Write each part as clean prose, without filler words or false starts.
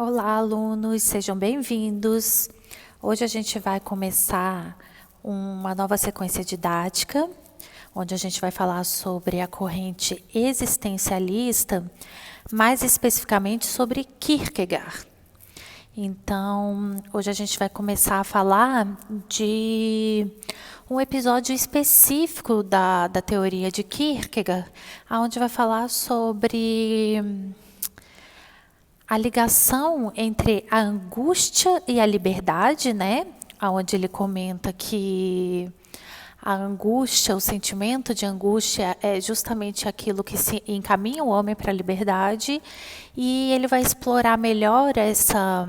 Olá, alunos, sejam bem-vindos. Hoje a gente vai começar uma nova sequência didática, onde a gente vai falar sobre a corrente existencialista, mais especificamente sobre Kierkegaard. Então, hoje a gente vai começar a falar de um episódio específico da teoria de Kierkegaard, onde vai falar sobre a ligação entre a angústia e a liberdade, né? Onde ele comenta que a angústia, o sentimento de angústia é justamente aquilo que se encaminha o homem para a liberdade, e ele vai explorar melhor essa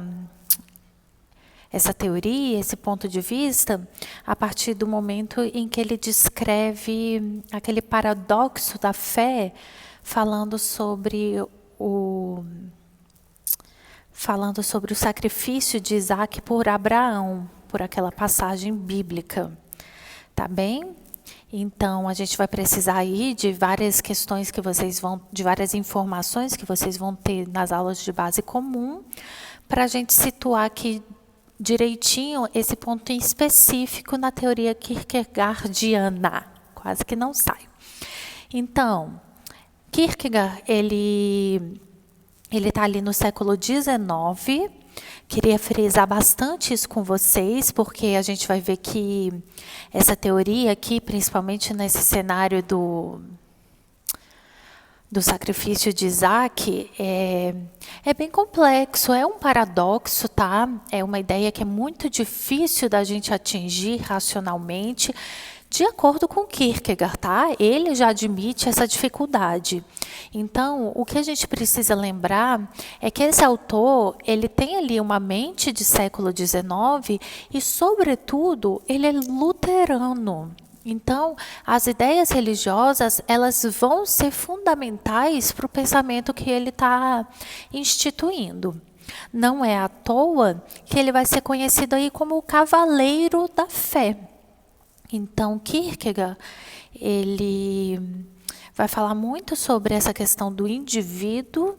teoria, esse ponto de vista, a partir do momento em que ele descreve aquele paradoxo da fé, falando sobre o sacrifício de Isaac por Abraão, por aquela passagem bíblica. Tá bem? Então, a gente vai precisar aí de várias questões de várias informações que vocês vão ter nas aulas de base comum, para a gente situar aqui direitinho esse ponto em específico na teoria kierkegaardiana. Quase que não sai. Então, Kierkegaard, ele está ali no século XIX. Queria frisar bastante isso com vocês, porque a gente vai ver que essa teoria aqui, principalmente nesse cenário do sacrifício de Isaac, é bem complexo, é um paradoxo, tá? É uma ideia que é muito difícil da gente atingir racionalmente, de acordo com Kierkegaard, tá? Ele já admite essa dificuldade. Então, o que a gente precisa lembrar é que esse autor, ele tem ali uma mente de século XIX e, sobretudo, ele é luterano. Então, as ideias religiosas, elas vão ser fundamentais para o pensamento que ele está instituindo. Não é à toa que ele vai ser conhecido aí como o cavaleiro da fé. Então, Kierkegaard, ele vai falar muito sobre essa questão do indivíduo,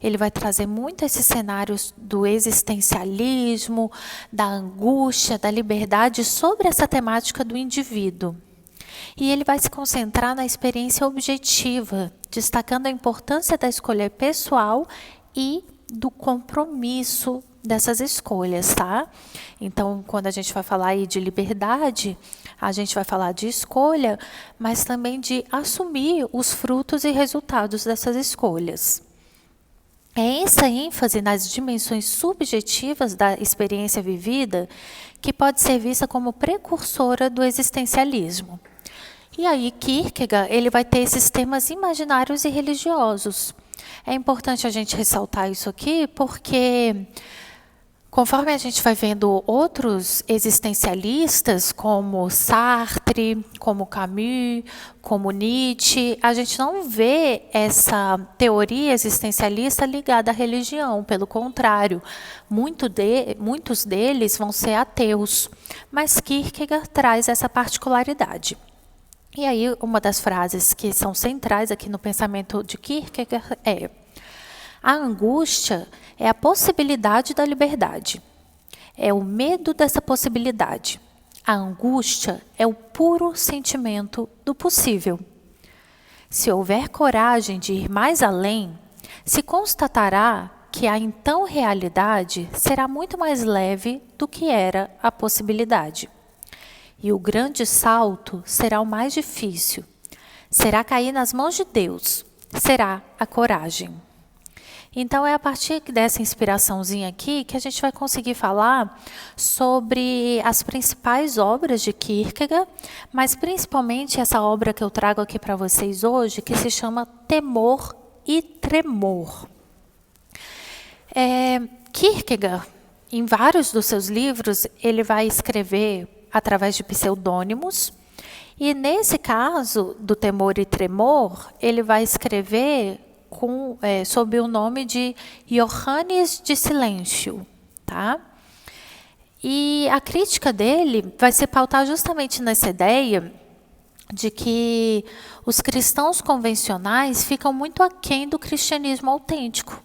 ele vai trazer muito esses cenários do existencialismo, da angústia, da liberdade, sobre essa temática do indivíduo. E ele vai se concentrar na experiência objetiva, destacando a importância da escolha pessoal e do compromisso dessas escolhas, tá? Então, quando a gente vai falar aí de liberdade, a gente vai falar de escolha, mas também de assumir os frutos e resultados dessas escolhas. É essa ênfase nas dimensões subjetivas da experiência vivida que pode ser vista como precursora do existencialismo. E aí, Kierkegaard, ele vai ter esses temas imaginários e religiosos. É importante a gente ressaltar isso aqui, porque conforme a gente vai vendo outros existencialistas, como Sartre, como Camus, como Nietzsche, a gente não vê essa teoria existencialista ligada à religião. Pelo contrário, muitos deles vão ser ateus. Mas Kierkegaard traz essa particularidade. E aí, uma das frases que são centrais aqui no pensamento de Kierkegaard é: a angústia é a possibilidade da liberdade. É o medo dessa possibilidade. A angústia é o puro sentimento do possível. Se houver coragem de ir mais além, se constatará que a então realidade será muito mais leve do que era a possibilidade. E o grande salto será o mais difícil. Será cair nas mãos de Deus. Será a coragem. Então, é a partir dessa inspiraçãozinha aqui que a gente vai conseguir falar sobre as principais obras de Kierkegaard, mas principalmente essa obra que eu trago aqui para vocês hoje, que se chama Temor e Tremor. Kierkegaard, em vários dos seus livros, ele vai escrever através de pseudônimos, e nesse caso do Temor e Tremor, ele vai escrever sob o nome de Johannes de Silêncio, tá? E a crítica dele vai se pautar justamente nessa ideia de que os cristãos convencionais ficam muito aquém do cristianismo autêntico.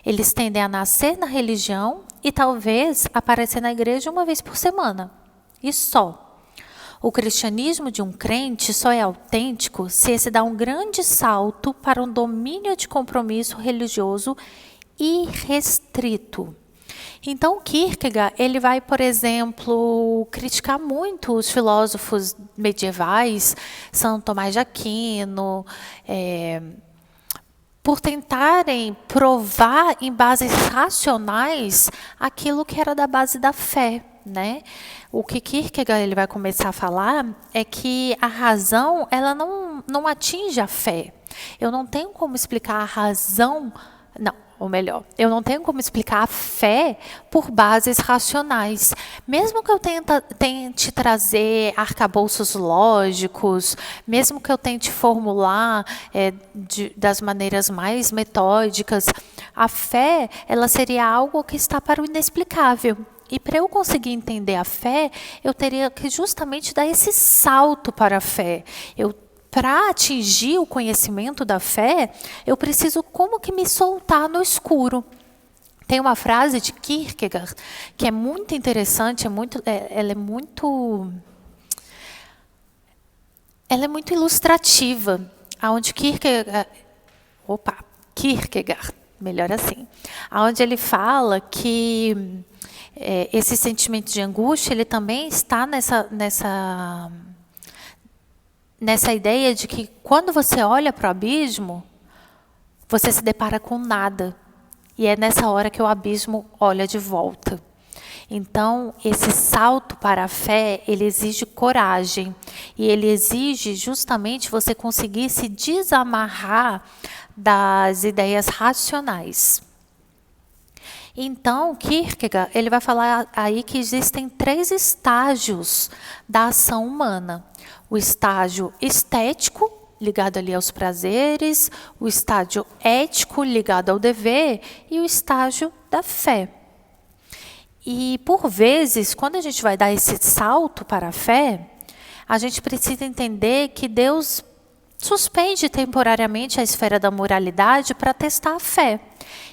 Eles tendem a nascer na religião e talvez aparecer na igreja uma vez por semana. E só. O cristianismo de um crente só é autêntico se esse dá um grande salto para um domínio de compromisso religioso irrestrito. Então, Kierkegaard, ele vai, por exemplo, criticar muito os filósofos medievais, São Tomás de Aquino, por tentarem provar em bases racionais aquilo que era da base da fé, né? O que Kierkegaard ele vai começar a falar é que a razão ela não atinge a fé. Eu não tenho como explicar a razão, não, ou melhor, eu não tenho como explicar a fé por bases racionais. Mesmo que eu tente trazer arcabouços lógicos, mesmo que eu tente formular das maneiras mais metódicas, a fé ela seria algo que está para o inexplicável. E para eu conseguir entender a fé, eu teria que justamente dar esse salto para a fé. Para atingir o conhecimento da fé, eu preciso como que me soltar no escuro. Tem uma frase de Kierkegaard que é muito interessante, ela é muito ilustrativa, aonde Kierkegaard, melhor assim, aonde ele fala que esse sentimento de angústia, ele também está nessa ideia de que quando você olha para o abismo, você se depara com nada. E é nessa hora que o abismo olha de volta. Então, esse salto para a fé, ele exige coragem. E ele exige justamente você conseguir se desamarrar das ideias racionais. Então, Kierkegaard, ele vai falar aí que existem 3 estágios da ação humana. O estágio estético, ligado ali aos prazeres, o estágio ético, ligado ao dever, e o estágio da fé. E, por vezes, quando a gente vai dar esse salto para a fé, a gente precisa entender que Deus suspende temporariamente a esfera da moralidade para testar a fé.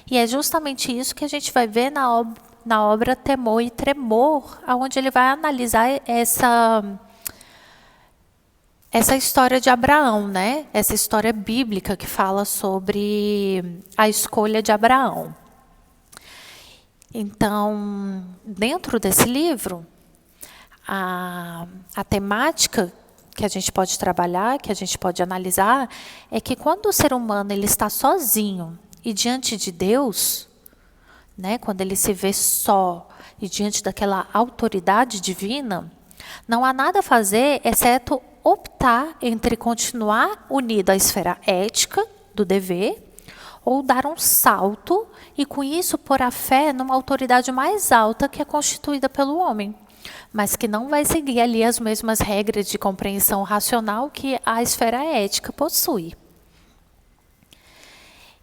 E é justamente isso que a gente vai ver na obra Temor e Tremor, onde ele vai analisar essa história de Abraão, né? Essa história bíblica que fala sobre a escolha de Abraão. Então, dentro desse livro, a temática que a gente pode trabalhar, que a gente pode analisar, é que quando o ser humano ele está sozinho e diante de Deus, né, quando ele se vê só e diante daquela autoridade divina, não há nada a fazer exceto optar entre continuar unido à esfera ética do dever ou dar um salto e com isso pôr a fé numa autoridade mais alta que é constituída pelo homem, mas que não vai seguir ali as mesmas regras de compreensão racional que a esfera ética possui.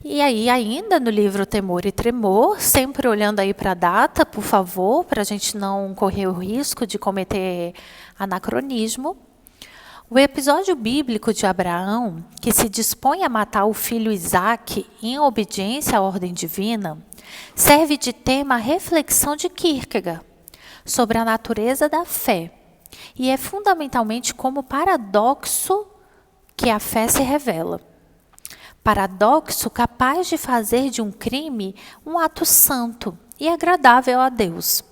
E aí, ainda no livro Temor e Tremor, sempre olhando aí para a data, por favor, para a gente não correr o risco de cometer anacronismo, o episódio bíblico de Abraão, que se dispõe a matar o filho Isaque em obediência à ordem divina, serve de tema à reflexão de Kierkegaard sobre a natureza da fé, e é fundamentalmente como paradoxo que a fé se revela. Paradoxo capaz de fazer de um crime um ato santo e agradável a Deus.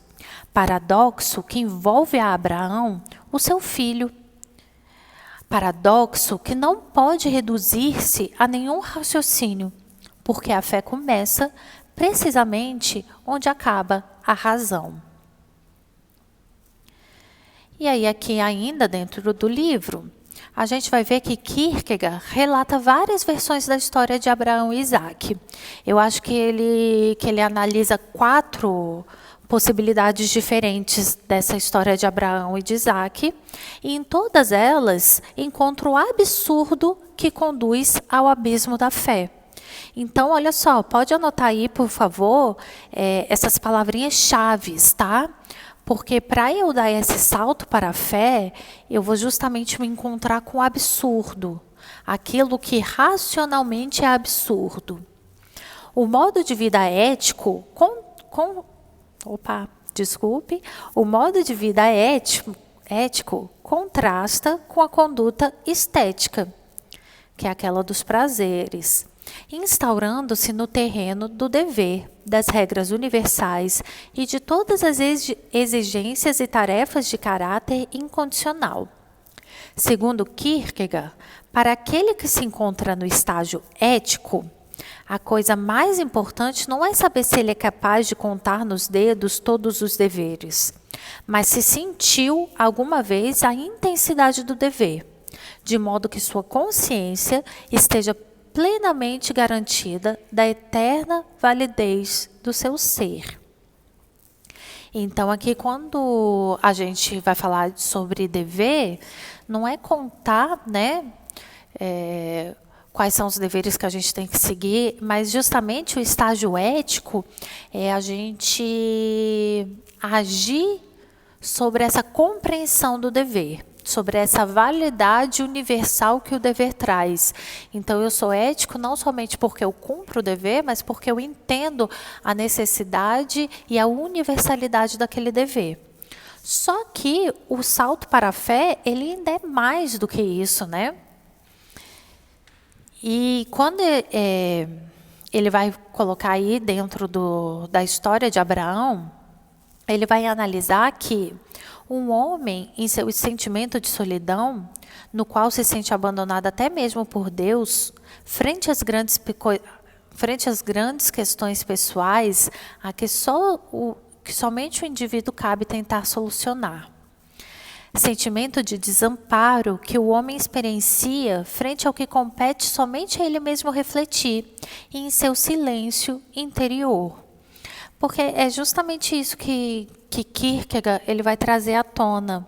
Paradoxo que envolve a Abraão o seu filho. Paradoxo que não pode reduzir-se a nenhum raciocínio, porque a fé começa precisamente onde acaba a razão. E aí, aqui ainda dentro do livro, a gente vai ver que Kierkegaard relata várias versões da história de Abraão e Isaque. Eu acho que ele analisa 4 possibilidades diferentes dessa história de Abraão e de Isaque, e em todas elas encontra o absurdo que conduz ao abismo da fé. Então, olha só, pode anotar aí, por favor, essas palavrinhas-chaves, tá? Porque para eu dar esse salto para a fé, eu vou justamente me encontrar com o absurdo, aquilo que racionalmente é absurdo. O modo de vida ético, o modo de vida ético contrasta com a conduta estética, que é aquela dos prazeres, instaurando-se no terreno do dever, das regras universais e de todas as exigências e tarefas de caráter incondicional. Segundo Kierkegaard, para aquele que se encontra no estágio ético, a coisa mais importante não é saber se ele é capaz de contar nos dedos todos os deveres, mas se sentiu alguma vez a intensidade do dever, de modo que sua consciência esteja plenamente garantida da eterna validez do seu ser. Então, aqui, quando a gente vai falar sobre dever, não é contar, né, quais são os deveres que a gente tem que seguir, mas justamente o estágio ético é a gente agir sobre essa compreensão do dever, sobre essa validade universal que o dever traz. Então, eu sou ético não somente porque eu cumpro o dever, mas porque eu entendo a necessidade e a universalidade daquele dever. Só que o salto para a fé, ele ainda é mais do que isso, né? E quando ele vai colocar aí dentro da história de Abraão, ele vai analisar que um homem, em seu sentimento de solidão, no qual se sente abandonado até mesmo por Deus, frente às grandes questões pessoais, a que somente o indivíduo cabe tentar solucionar. Sentimento de desamparo que o homem experiencia frente ao que compete somente a ele mesmo refletir, e em seu silêncio interior. Porque é justamente isso que Kierkegaard ele vai trazer à tona.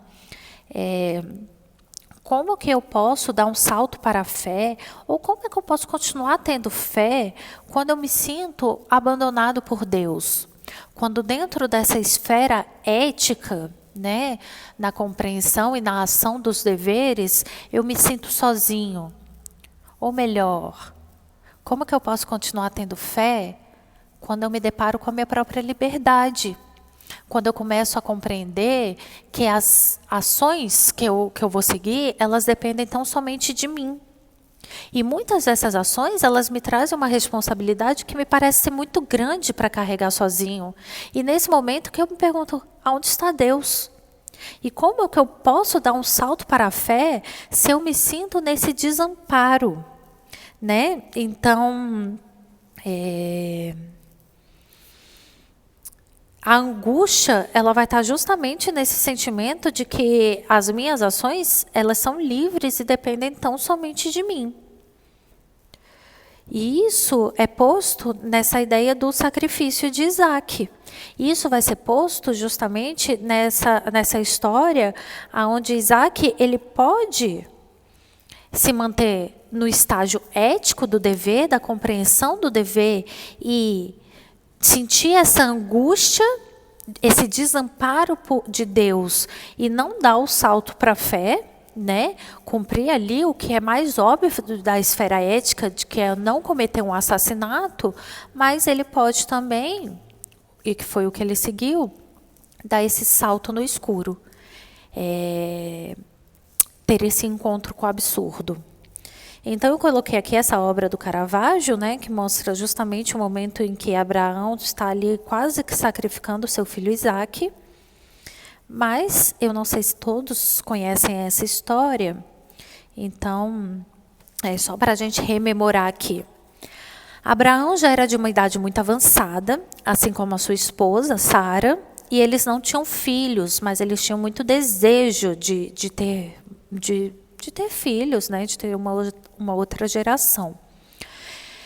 Como que eu posso dar um salto para a fé? Ou como é que eu posso continuar tendo fé quando eu me sinto abandonado por Deus? Quando dentro dessa esfera ética, né, na compreensão e na ação dos deveres, eu me sinto sozinho. Ou melhor, como que eu posso continuar tendo fé quando eu me deparo com a minha própria liberdade? Quando eu começo a compreender que as ações que eu vou seguir, elas dependem tão somente de mim. E muitas dessas ações, elas me trazem uma responsabilidade que me parece ser muito grande para carregar sozinho. E nesse momento que eu me pergunto, aonde está Deus? E como é que eu posso dar um salto para a fé se eu me sinto nesse desamparo? Né? Então, a angústia, ela vai estar justamente nesse sentimento de que as minhas ações, elas são livres e dependem tão somente de mim. E isso é posto nessa ideia do sacrifício de Isaac. Isso vai ser posto justamente nessa história onde Isaac ele pode se manter no estágio ético do dever, da compreensão do dever e sentir essa angústia, esse desamparo de Deus e não dar o salto para a fé, né? Cumprir ali o que é mais óbvio da esfera ética, de que é não cometer um assassinato, mas ele pode também, e que foi o que ele seguiu, dar esse salto no escuro, ter esse encontro com o absurdo. Então, eu coloquei aqui essa obra do Caravaggio, né, que mostra justamente o momento em que Abraão está ali quase que sacrificando o seu filho Isaac. Mas eu não sei se todos conhecem essa história, então é só para a gente rememorar aqui. Abraão já era de uma idade muito avançada, assim como a sua esposa, Sara, e eles não tinham filhos, mas eles tinham muito desejo de ter filhos, né, de ter uma outra geração.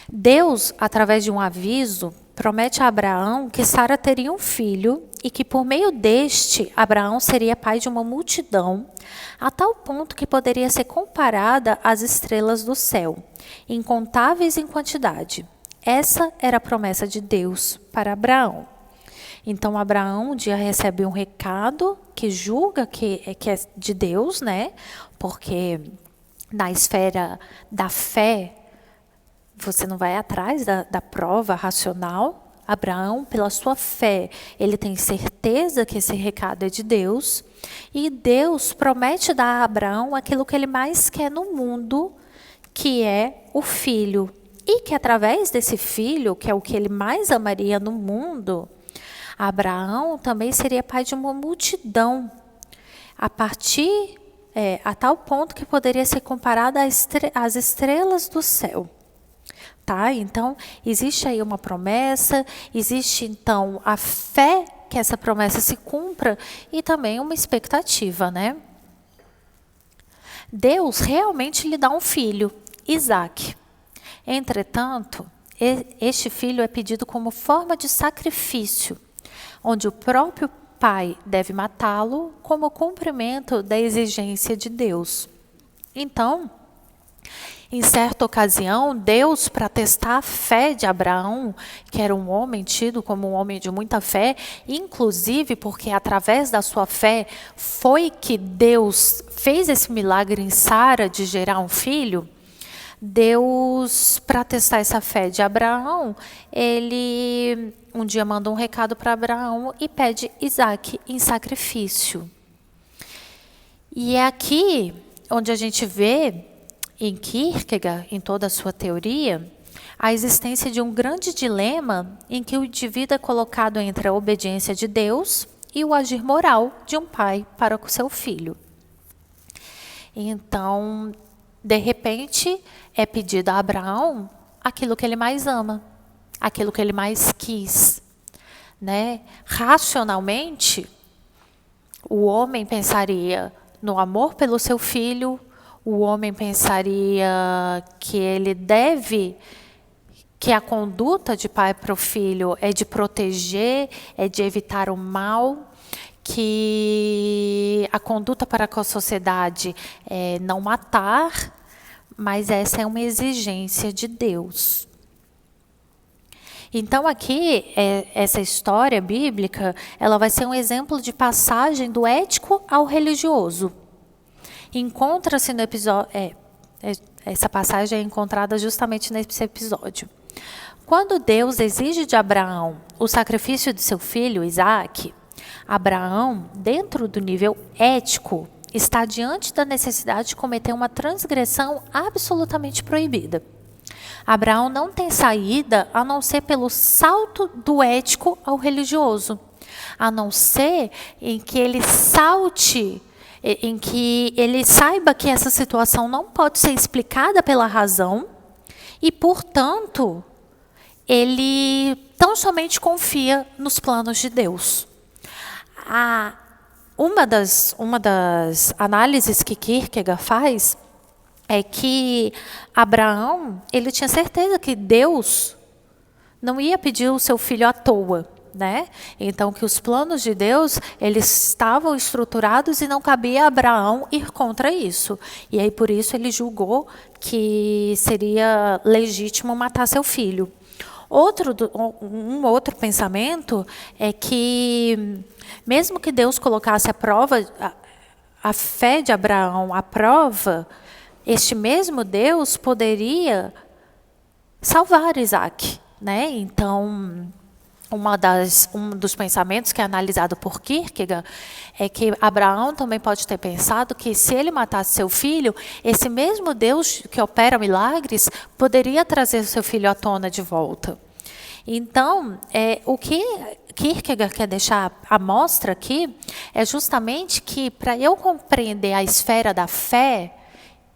Deus, através de um aviso, promete a Abraão que Sara teria um filho e que por meio deste, Abraão seria pai de uma multidão, a tal ponto que poderia ser comparada às estrelas do céu, incontáveis em quantidade. Essa era a promessa de Deus para Abraão. Então, Abraão um dia recebe um recado que julga que é de Deus, né? Porque na esfera da fé, você não vai atrás da prova racional. Abraão, pela sua fé, ele tem certeza que esse recado é de Deus. E Deus promete dar a Abraão aquilo que ele mais quer no mundo, que é o filho. E que através desse filho, que é o que ele mais amaria no mundo, Abraão também seria pai de uma multidão. A tal ponto que poderia ser comparado às estrelas do céu. Tá? Então, existe aí uma promessa, existe então a fé que essa promessa se cumpra e também uma expectativa, né? Deus realmente lhe dá um filho, Isaque. Entretanto, este filho é pedido como forma de sacrifício, onde o próprio pai deve matá-lo como cumprimento da exigência de Deus. Então, em certa ocasião, Deus, para testar a fé de Abraão, que era um homem tido como um homem de muita fé, inclusive porque através da sua fé foi que Deus fez esse milagre em Sara de gerar um filho. Deus, para testar essa fé de Abraão, ele um dia manda um recado para Abraão e pede Isaque em sacrifício. E é aqui onde a gente vê em Kierkegaard, em toda a sua teoria, a existência de um grande dilema em que o indivíduo é colocado entre a obediência de Deus e o agir moral de um pai para com seu filho. Então, de repente, é pedido a Abraão aquilo que ele mais ama, aquilo que ele mais quis, né? Racionalmente, o homem pensaria no amor pelo seu filho, o homem pensaria que ele deve, que a conduta de pai para o filho é de proteger, é de evitar o mal, que a conduta para com a sociedade é não matar, mas essa é uma exigência de Deus. Então aqui, essa história bíblica, ela vai ser um exemplo de passagem do ético ao religioso. Encontra-se no episódio, essa passagem é encontrada justamente nesse episódio. Quando Deus exige de Abraão o sacrifício de seu filho, Isaque, Abraão, dentro do nível ético, está diante da necessidade de cometer uma transgressão absolutamente proibida. Abraão não tem saída a não ser pelo salto do ético ao religioso, a não ser em que ele salte, em que ele saiba que essa situação não pode ser explicada pela razão e, portanto, ele tão somente confia nos planos de Deus. Uma das análises que Kierkegaard faz é que Abraão, ele tinha certeza que Deus não ia pedir o seu filho à toa, né? Então, que os planos de Deus, eles estavam estruturados e não cabia a Abraão ir contra isso. E aí, por isso, ele julgou que seria legítimo matar seu filho. Um outro pensamento é que, mesmo que Deus colocasse a fé de Abraão à prova, este mesmo Deus poderia salvar Isaque, né? Então, um dos pensamentos que é analisado por Kierkegaard é que Abraão também pode ter pensado que se ele matasse seu filho, esse mesmo Deus que opera milagres poderia trazer seu filho à tona de volta. Então, o que Kierkegaard quer deixar à mostra aqui é justamente que, para eu compreender a esfera da fé,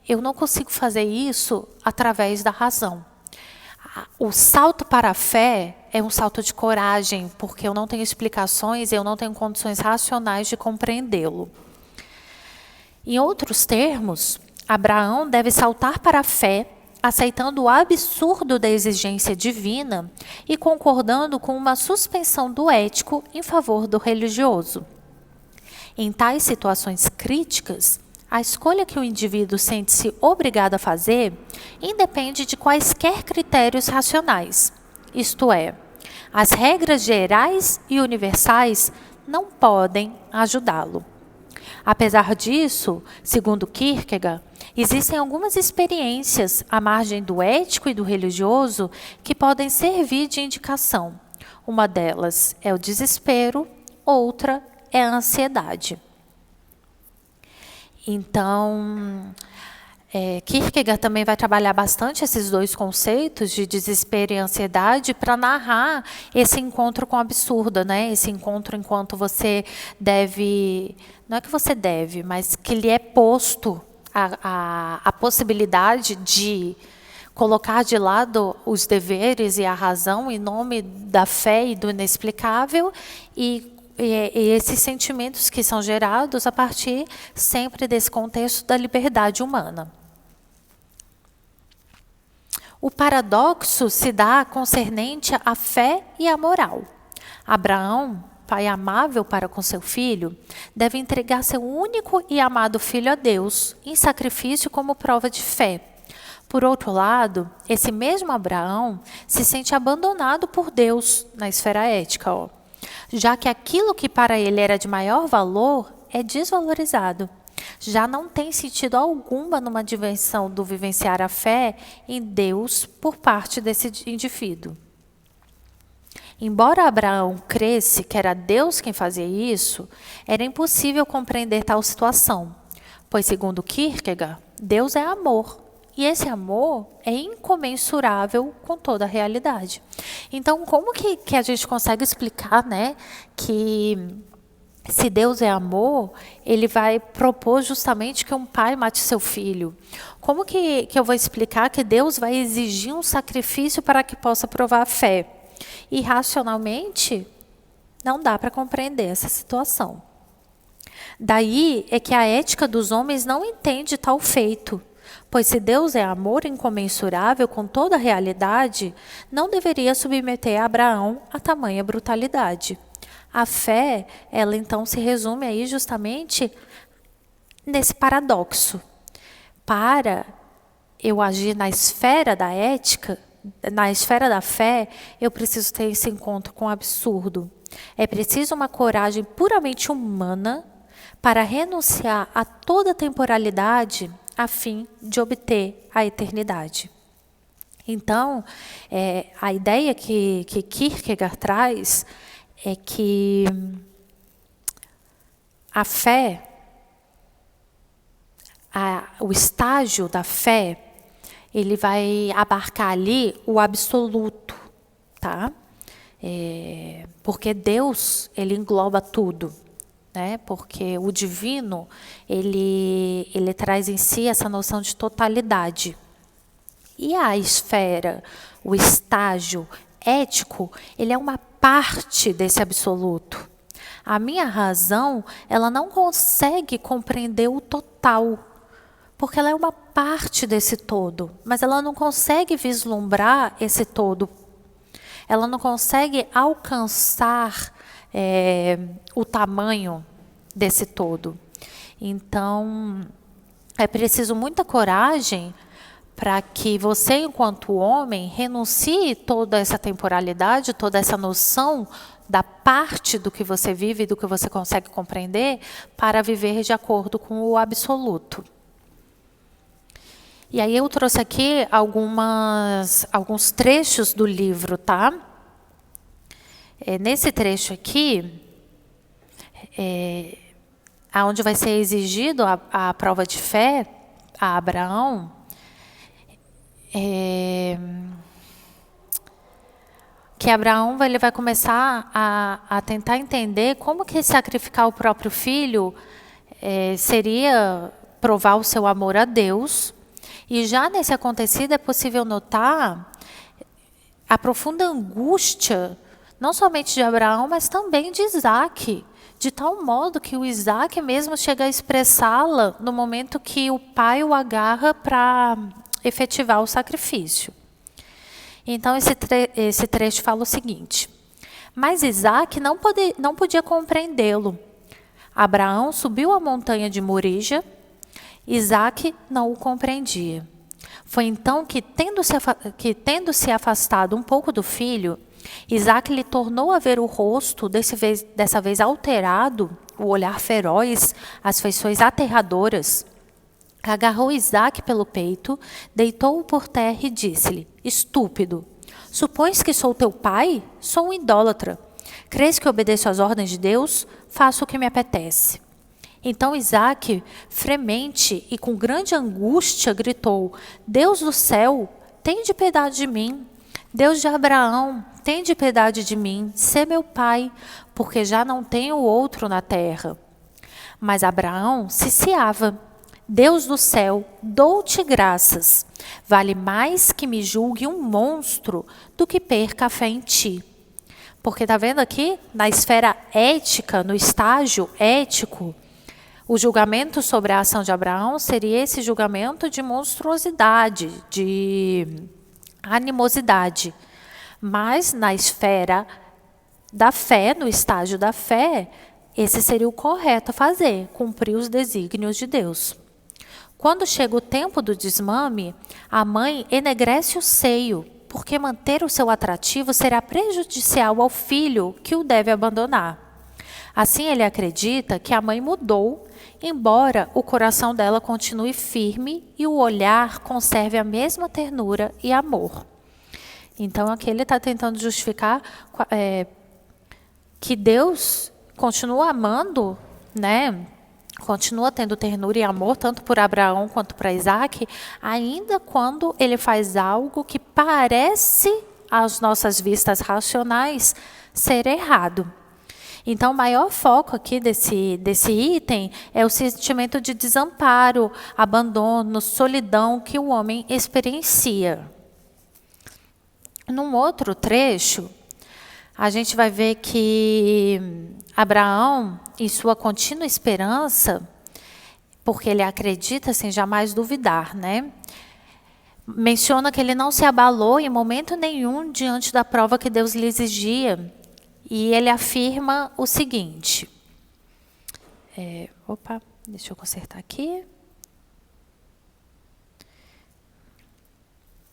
eu não consigo fazer isso através da razão. O salto para a fé é um salto de coragem, porque eu não tenho explicações, eu não tenho condições racionais de compreendê-lo. Em outros termos, Abraão deve saltar para a fé, aceitando o absurdo da exigência divina e concordando com uma suspensão do ético em favor do religioso. Em tais situações críticas, a escolha que o indivíduo sente-se obrigado a fazer independe de quaisquer critérios racionais, isto é, as regras gerais e universais não podem ajudá-lo. Apesar disso, segundo Kierkegaard, existem algumas experiências à margem do ético e do religioso que podem servir de indicação. Uma delas é o desespero, outra é a ansiedade. Então, Kierkegaard também vai trabalhar bastante esses dois conceitos de desespero e ansiedade para narrar esse encontro com o absurdo, né? Esse encontro enquanto você deve, não é que você deve, mas que lhe é posto a possibilidade de colocar de lado os deveres e a razão em nome da fé e do inexplicável e esses sentimentos que são gerados a partir sempre desse contexto da liberdade humana. O paradoxo se dá concernente à fé e à moral. Abraão, pai amável para com seu filho, deve entregar seu único e amado filho a Deus, em sacrifício como prova de fé. Por outro lado, esse mesmo Abraão se sente abandonado por Deus na esfera ética, já que aquilo que para ele era de maior valor é desvalorizado. Já não tem sentido alguma numa dimensão do vivenciar a fé em Deus por parte desse indivíduo. Embora Abraão cresce que era Deus quem fazia isso, era impossível compreender tal situação, pois, segundo Kierkegaard, Deus é amor, e esse amor é incomensurável com toda a realidade. Então, como que a gente consegue explicar, né, que se Deus é amor, ele vai propor justamente que um pai mate seu filho? Como que eu vou explicar que Deus vai exigir um sacrifício para que possa provar a fé? E racionalmente, não dá para compreender essa situação. Daí é que a ética dos homens não entende tal feito, pois se Deus é amor incomensurável com toda a realidade, não deveria submeter Abraão a tamanha brutalidade. A fé, ela então se resume aí justamente nesse paradoxo. Para eu agir na esfera da ética, na esfera da fé, eu preciso ter esse encontro com o absurdo. É preciso uma coragem puramente humana para renunciar a toda temporalidade a fim de obter a eternidade. Então, a ideia que Kierkegaard traz é que a fé, o estágio da fé, ele vai abarcar ali o absoluto, tá? Porque Deus, ele engloba tudo, né? Porque o divino, ele traz em si essa noção de totalidade. E a esfera, o estágio ético, ele é uma parte desse absoluto. A minha razão, ela não consegue compreender o total, porque ela é uma parte desse todo, mas ela não consegue vislumbrar esse todo. Ela não consegue alcançar o tamanho desse todo. Então, é preciso muita coragem para que você, enquanto homem, renuncie toda essa temporalidade, toda essa noção da parte do que você vive e do que você consegue compreender, para viver de acordo com o absoluto. E aí eu trouxe aqui alguns trechos do livro, tá? Nesse trecho aqui, onde vai ser exigido a prova de fé a Abraão, que Abraão ele vai começar a tentar entender como que sacrificar o próprio filho seria provar o seu amor a Deus. E já nesse acontecido é possível notar a profunda angústia, não somente de Abraão, mas também de Isaac, de tal modo que o Isaac mesmo chega a expressá-la no momento que o pai o agarra para efetivar o sacrifício. Então, esse trecho fala o seguinte: mas Isaac não podia compreendê-lo. Abraão subiu a montanha de Morija, Isaac não o compreendia. Foi então que, tendo-se afastado um pouco do filho, Isaac lhe tornou a ver o rosto, dessa vez alterado, o olhar feroz, as feições aterradoras. Agarrou Isaac pelo peito, deitou-o por terra e disse-lhe: Estúpido, supões que sou teu pai? Sou um idólatra. Crês que obedeço às ordens de Deus? Faço o que me apetece. Então Isaac, fremente e com grande angústia, gritou: Deus do céu, tende piedade de mim. Deus de Abraão, tende piedade de mim. Sê meu pai, porque já não tenho outro na terra. Mas Abraão ciciava: Deus do céu, dou-te graças. Vale mais que me julgue um monstro do que perca a fé em ti. Porque está vendo aqui, na esfera ética, no estágio ético, o julgamento sobre a ação de Abraão seria esse julgamento de monstruosidade, de animosidade. Mas na esfera da fé, no estágio da fé, esse seria o correto a fazer, cumprir os desígnios de Deus. Quando chega o tempo do desmame, a mãe enegrece o seio, porque manter o seu atrativo será prejudicial ao filho que o deve abandonar. Assim ele acredita que a mãe mudou, embora o coração dela continue firme e o olhar conserve a mesma ternura e amor. Então aqui ele está tentando justificar que Deus continua amando, né? Continua tendo ternura e amor, tanto por Abraão quanto para Isaac, ainda quando ele faz algo que parece, às nossas vistas racionais, ser errado. Então, o maior foco aqui desse item é o sentimento de desamparo, abandono, solidão que o homem experiencia. Num outro trecho, a gente vai ver que Abraão, em sua contínua esperança, porque ele acredita sem jamais duvidar, né? Menciona que ele não se abalou em momento nenhum diante da prova que Deus lhe exigia. E ele afirma o seguinte. Deixa eu consertar aqui.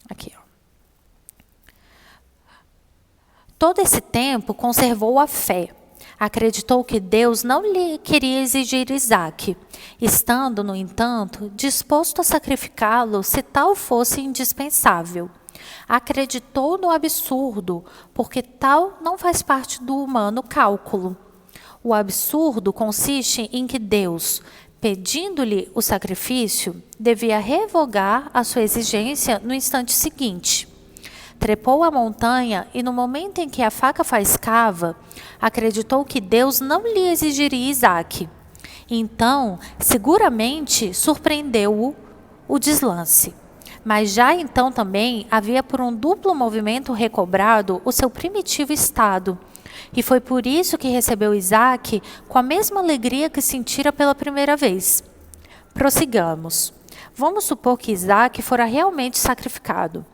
Aqui, ó. Todo esse tempo conservou a fé. Acreditou que Deus não lhe queria exigir Isaac, estando, no entanto, disposto a sacrificá-lo se tal fosse indispensável. Acreditou no absurdo, porque tal não faz parte do humano cálculo. O absurdo consiste em que Deus, pedindo-lhe o sacrifício, devia revogar a sua exigência no instante seguinte. Trepou a montanha e, no momento em que a faca faiscava, acreditou que Deus não lhe exigiria Isaac. Então, seguramente, surpreendeu-o o deslance. Mas já então também havia por um duplo movimento recobrado o seu primitivo estado. E foi por isso que recebeu Isaac com a mesma alegria que sentira pela primeira vez. Prossigamos. Vamos supor que Isaac fora realmente sacrificado.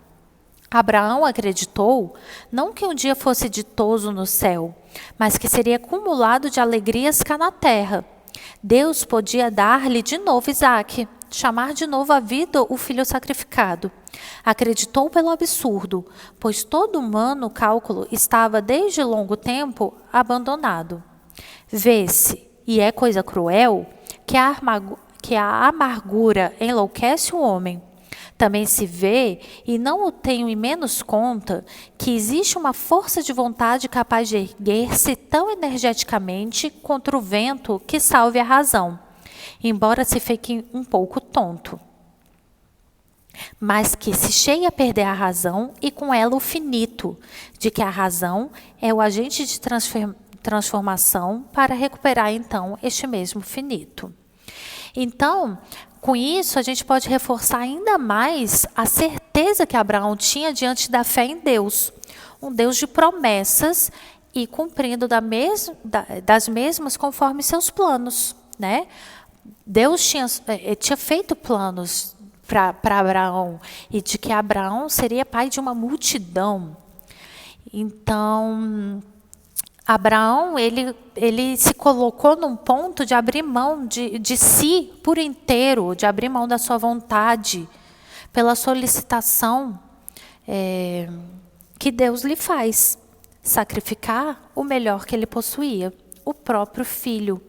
Abraão acreditou, não que um dia fosse ditoso no céu, mas que seria acumulado de alegrias cá na terra. Deus podia dar-lhe de novo Isaac, chamar de novo à vida o filho sacrificado. Acreditou pelo absurdo, pois todo humano cálculo estava desde longo tempo abandonado. Vê-se, e é coisa cruel, que a amargura enlouquece o homem. Também se vê, e não o tenho em menos conta, que existe uma força de vontade capaz de erguer-se tão energeticamente contra o vento que salve a razão, embora se fique um pouco tonto. Mas que se chegue a perder a razão e com ela o finito, de que a razão é o agente de transformação para recuperar então este mesmo finito. Então, com isso, a gente pode reforçar ainda mais a certeza que Abraão tinha diante da fé em Deus. Um Deus de promessas e cumprindo das mesmas conforme seus planos, né? Deus tinha feito planos para Abraão e de que Abraão seria pai de uma multidão. Então, Abraão, ele se colocou num ponto de abrir mão de si por inteiro, de abrir mão da sua vontade, pela solicitação que Deus lhe faz. sacrificar o melhor que ele possuía, o próprio filho,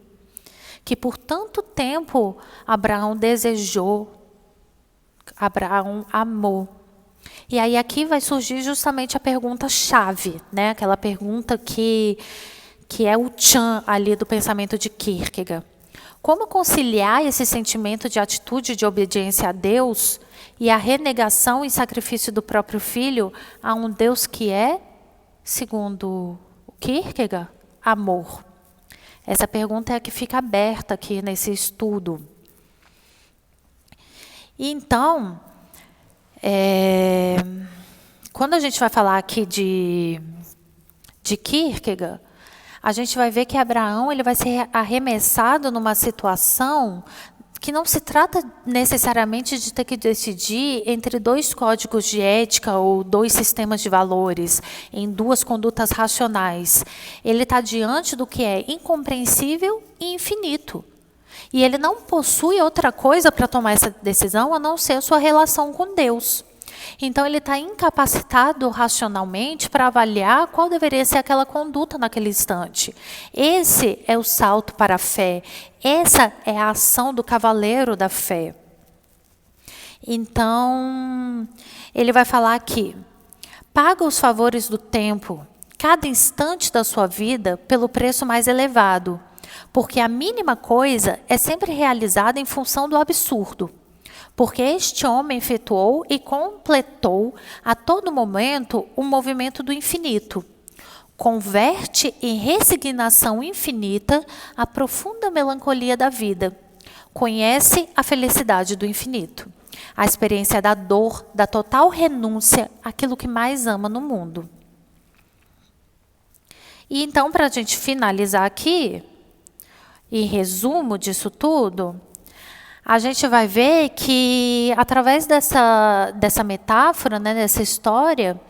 que por tanto tempo Abraão desejou, Abraão amou. E aí aqui vai surgir justamente a pergunta-chave, né? Aquela pergunta que é o tchan ali do pensamento de Kierkegaard. Como conciliar esse sentimento de atitude de obediência a Deus e a renegação e sacrifício do próprio filho a um Deus que é, segundo Kierkegaard, amor? Essa pergunta é a que fica aberta aqui nesse estudo. E então, quando a gente vai falar aqui de Kierkegaard, a gente vai ver que Abraão ele vai ser arremessado numa situação que não se trata necessariamente de ter que decidir entre dois códigos de ética ou dois sistemas de valores, em duas condutas racionais. Ele está diante do que é incompreensível e infinito. E ele não possui outra coisa para tomar essa decisão a não ser a sua relação com Deus. Então, ele está incapacitado racionalmente para avaliar qual deveria ser aquela conduta naquele instante. Esse é o salto para a fé. Essa é a ação do cavaleiro da fé. Então, ele vai falar aqui: paga os favores do tempo, cada instante da sua vida, pelo preço mais elevado, porque a mínima coisa é sempre realizada em função do absurdo. Porque este homem efetuou e completou a todo momento o movimento do infinito. Converte em resignação infinita a profunda melancolia da vida. Conhece a felicidade do infinito, a experiência da dor, da total renúncia àquilo que mais ama no mundo. E então, para a gente finalizar aqui, em resumo disso tudo, a gente vai ver que, através dessa metáfora, né, dessa história,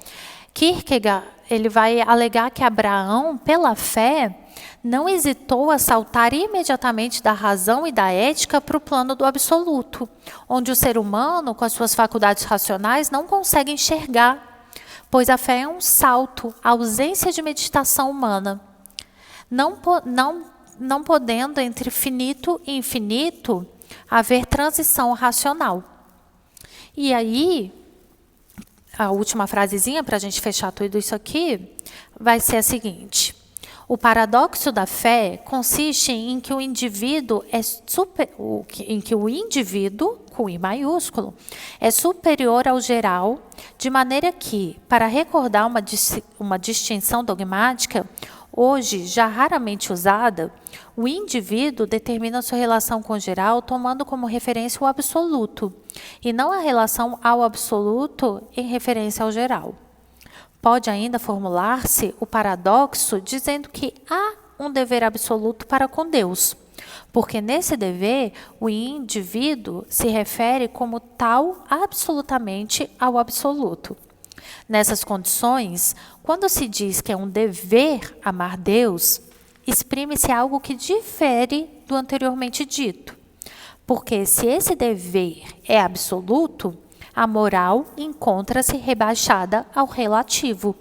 Kierkegaard ele vai alegar que Abraão, pela fé, não hesitou a saltar imediatamente da razão e da ética para o plano do absoluto, onde o ser humano, com as suas faculdades racionais, não consegue enxergar, pois a fé é um salto, a ausência de meditação humana. Não podendo, entre finito e infinito, haver transição racional. E aí, a última frasezinha para a gente fechar tudo isso aqui vai ser a seguinte: o paradoxo da fé consiste em que o indivíduo com I maiúsculo, é superior ao geral, de maneira que, para recordar uma distinção dogmática, hoje já raramente usada, o indivíduo determina sua relação com o geral tomando como referência o absoluto, e não a relação ao absoluto em referência ao geral. Pode ainda formular-se o paradoxo dizendo que há um dever absoluto para com Deus, porque nesse dever o indivíduo se refere como tal absolutamente ao absoluto. Nessas condições, quando se diz que é um dever amar Deus, exprime-se algo que difere do anteriormente dito. Porque se esse dever é absoluto, a moral encontra-se rebaixada ao relativo.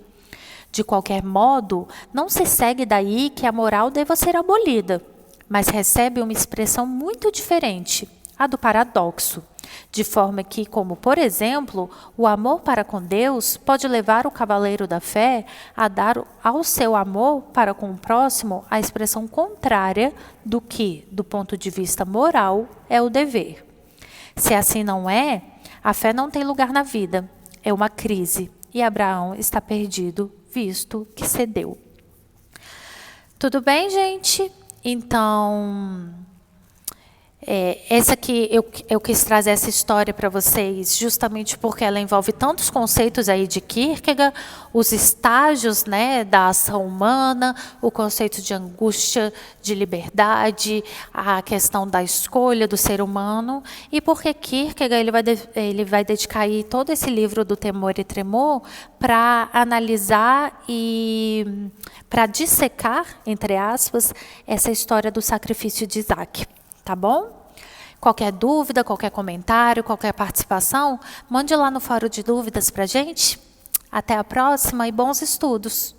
De qualquer modo, não se segue daí que a moral deva ser abolida, mas recebe uma expressão muito diferente, a do paradoxo. De forma que, como por exemplo, o amor para com Deus pode levar o cavaleiro da fé a dar ao seu amor para com o próximo a expressão contrária do que, do ponto de vista moral, é o dever. Se assim não é, a fé não tem lugar na vida, é uma crise, e Abraão está perdido, visto que cedeu. Tudo bem, gente? Então, essa aqui eu quis trazer essa história para vocês justamente porque ela envolve tantos conceitos aí de Kierkegaard, os estágios, né, da ação humana, o conceito de angústia, de liberdade, a questão da escolha do ser humano, e porque Kierkegaard ele vai dedicar aí todo esse livro do Temor e Tremor para analisar e para dissecar, entre aspas, essa história do sacrifício de Isaac. Tá bom? Qualquer dúvida, qualquer comentário, qualquer participação, mande lá no fórum de dúvidas para a gente. Até a próxima e bons estudos!